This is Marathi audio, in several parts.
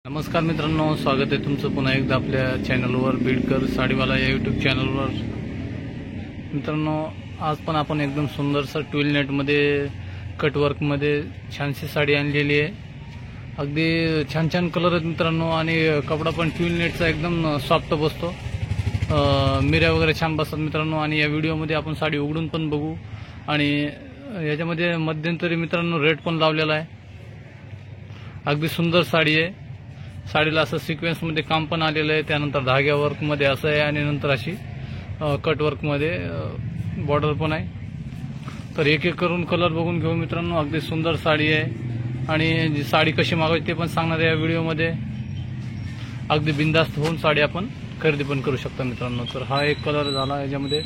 नमस्कार मित्रांनो, स्वागत आहे तुमचं पुन्हा एकदा आपल्या चॅनलवर, बीडकर साडीवाला या यूट्यूब चॅनलवर। मित्रांनो, आज पण आपण एकदम सुंदरसं ट्विल नेटमध्ये कटवर्कमध्ये छानशी साडी आणलेली आहे। अगदी छान छान कलर आहेत मित्रांनो, आणि कपडा पण ट्विल नेटचा एकदम सॉफ्ट बसतो, मिऱ्या वगैरे छान बसतात मित्रांनो। आणि या व्हिडिओमध्ये आपण साडी उघडून पण बघू, आणि याच्यामध्ये मध्यंतरी मित्रांनो रेट पण लावलेला आहे। अगदी सुंदर साडी आहे। साडीला असं सिक्वेन्स मध्ये काम पण आलेलं आहे, त्यानंतर धाग्या वर्क मध्ये असं आहे, आणि नंतर अशी कट वर्क मध्ये बॉर्डर पण आहे। तर एक एक करून कलर बघून घेऊ मित्रांनो। अगदी सुंदर साडी आहे, आणि जी साडी कशी मागवायची ते पण सांगणार आहे या व्हिडिओमध्ये। अगदी बिंदास्त होऊन साडी आपण खरेदी पण करू शकता मित्रांनो। तर हा एक कलर झाला, याच्यामध्ये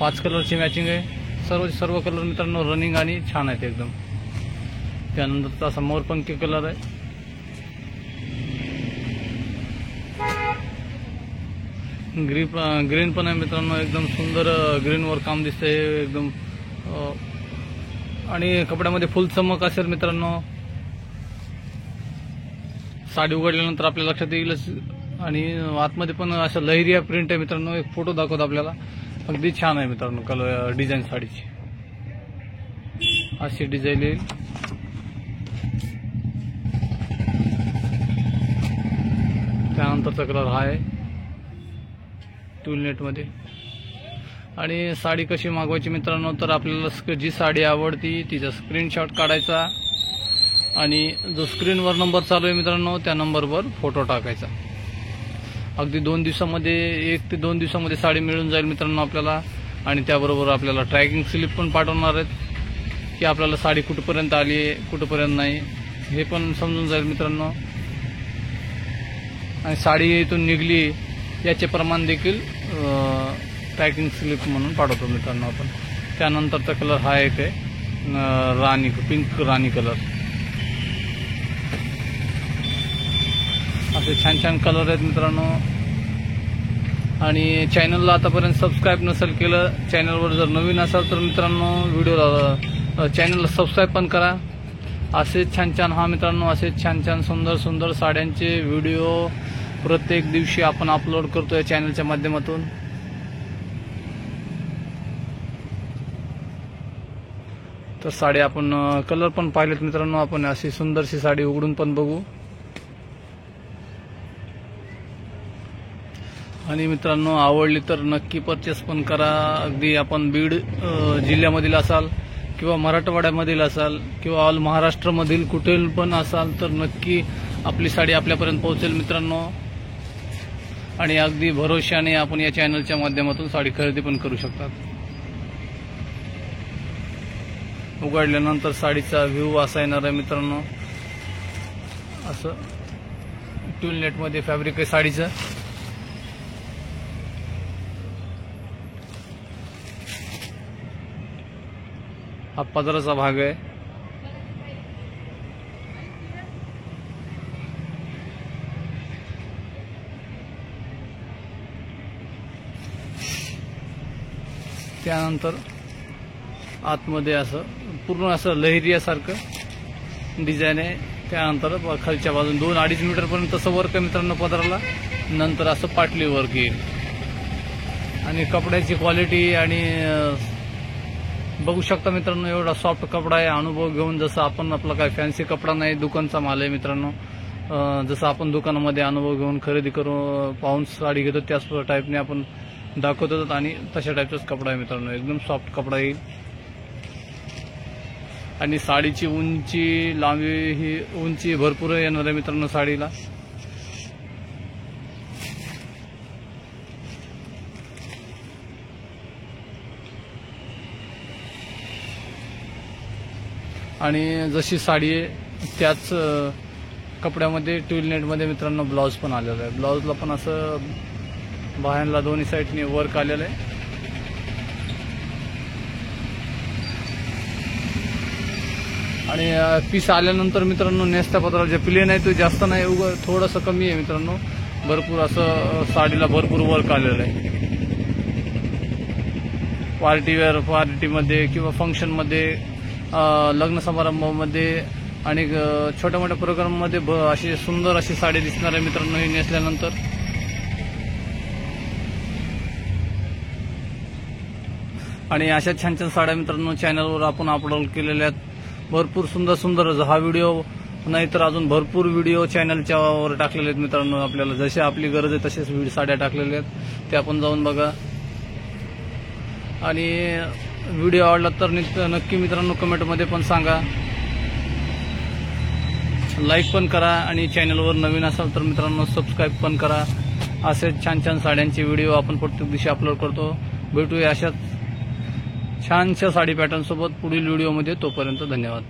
5 कलरची मॅचिंग आहे। सर्व कलर मित्रांनो रनिंग आणि छान आहेत एकदम। त्यानंतर असा मोरपंखी कलर आहे, ग्रीन पण आहे मित्रांनो, एकदम सुंदर ग्रीन वर काम दिसतंय एकदम, आणि कपड्यामध्ये फुल चमक असेल मित्रांनो। साडी उघडल्यानंतर आपल्या लक्षात येईलच, आणि आतमध्ये पण असं लहरिया प्रिंट आहे मित्रांनो। एक फोटो दाखवतो आपल्याला, अगदी छान आहे मित्रांनो कलर डिझाईन साडीची। अशी डिझाईन येईल, त्यानंतरचा कलर हा आहे ट्विल नेट मध्ये। आणि साडी कशी मागवायची मित्रांनो, तर आपल्याला जी साडी आवडती तिचा स्क्रीनशॉट काढायचा, आणि जो स्क्रीनवर नंबर चालू आहे मित्रांनो त्या नंबरवर फोटो टाकायचा। अगदी 2 दिवसामध्ये, 1 ते 2 दिवसामध्ये साडी मिळून जाईल मित्रांनो आपल्याला। आणि त्याबरोबर आपल्याला ट्रॅकिंग स्लिप पण पाठवणार आहेत, की आपल्याला साडी कुठपर्यंत आली आहे कुठपर्यंत नाही हे पण समजून जाईल मित्रांनो। आणि साडी इथून निघली याचे प्रमाण देखील ट्रॅकिंग स्लिप म्हणून पाठवतो मित्रांनो आपण। त्यानंतरचा कलर हा एक आहे राणी, पिंक राणी कलर। असे छान छान कलर आहेत मित्रांनो। आणि चॅनलला आतापर्यंत सबस्क्राईब नसेल केलं, चॅनलवर जर नवीन असाल तर मित्रांनो चॅनलला सबस्क्राईब पण करा। असे छान छान मित्रांनो, असे छान छान सुंदर सुंदर साड्यांचे व्हिडिओ प्रत्येक दिवशी आपण अपलोड करतोय चॅनलच्या माध्यमातून। तर साडी आपण कलर पण पाहिलेत मित्रांनो, आपण अशी सुंदरशी साडी उघडून पण बघू। आणि मित्रांनो, आवडली तर नक्की परचेस पण करा। अगदी आपण बीड जिल्ह्यामधील असाल, किंवा मराठवाड्यामधील असाल, किंवा ऑल महाराष्ट्रामधील कुठे पण असाल तर नक्की आपली साडी आपल्यापर्यंत पोहोचेल मित्रांनो। आणि अगदी भरोशाने आपण या चॅनलच्या माध्यमातून साडी खरेदी पण करू शकतात। उघडल्यानंतर साडीचा व्ह्यू असा येणार आहे मित्रांनो। असं ट्विल नेट मध्ये फॅब्रिक आहे साडीचं। हा पदराचा भाग आहे, त्यानंतर आतमध्ये असं पूर्ण असं लहरियासारखं डिझाईन आहे। त्यानंतर खालच्या बाजून 2-2.5 मीटर पर्यंत तसं वर्क आहे मित्रांनो पदराला। नंतर असं पाटली वर्क येईल, आणि कपड्याची क्वालिटी आणि बघू शकता मित्रांनो, एवढा सॉफ्ट कपडा आहे। अनुभव घेऊन, जसं आपण आपला काय फॅन्सी कपडा नाही, दुकानचा माल आहे मित्रांनो। जसं आपण दुकानामध्ये अनुभव घेऊन खरेदी करून पाहून साडी घेतो त्याच टाईपने आपण दाखवतो, आणि तशा टाईपचाच कपडा आहे मित्रांनो। एकदम सॉफ्ट कपडा येईल, आणि साडीची उंची लांबी ही उंची भरपूर येणार आहे मित्रांनो साडीला। आणि जशी साडी आहे त्याच कपड्यामध्ये ट्विल नेटमध्ये मित्रांनो ब्लाउज पण आलेला आहे। ब्लाउजला पण असं बाह्यांना दोन्ही साईडने वर्क आलेलं आहे। आणि पीस आल्यानंतर मित्रांनो नेसत्या पदराला जे प्लेन आहे तो जास्त नाही, थोडंसं कमी आहे मित्रांनो। भरपूर असं साडीला भरपूर वर्क आलेलं आहे। पार्टीमध्ये किंवा फंक्शनमध्ये, लग्न समारंभामध्ये आणि छोट्या मोठ्या प्रोग्राममध्ये अशी सुंदर अशी साडी दिसणार आहे मित्रांनो ही नेसल्यानंतर. आणि अशा छान छान साड्या मित्रांनो चॅनलवर आपण अपलोड केलेल्या आहेत. भरपूर सुंदर सुंदर हा व्हिडिओ नाही तर अजून भरपूर व्हिडिओ चॅनलच्या वर टाकलेले आहेत मित्रांनो. आपल्याला जशी आपली गरज आहे तसेच साड्या टाकलेल्या आहेत, ते आपण जाऊन बघा. आणि व्हिडिओ आवडला तर नक्की मित्रांनो कमेंटमध्ये पण सांगा, लाईक पण करा आणि चॅनलवर नवीन असाल तर मित्रांनो सबस्क्राईब पण करा. असे छान छान साड्यांचे व्हिडिओ आपण प्रत्येक दिवशी अपलोड करतो. भेटूया अशाच छानशा साडी पॅटर्न सोबत पुढील व्हिडिओमध्ये. तोपर्यंत धन्यवाद.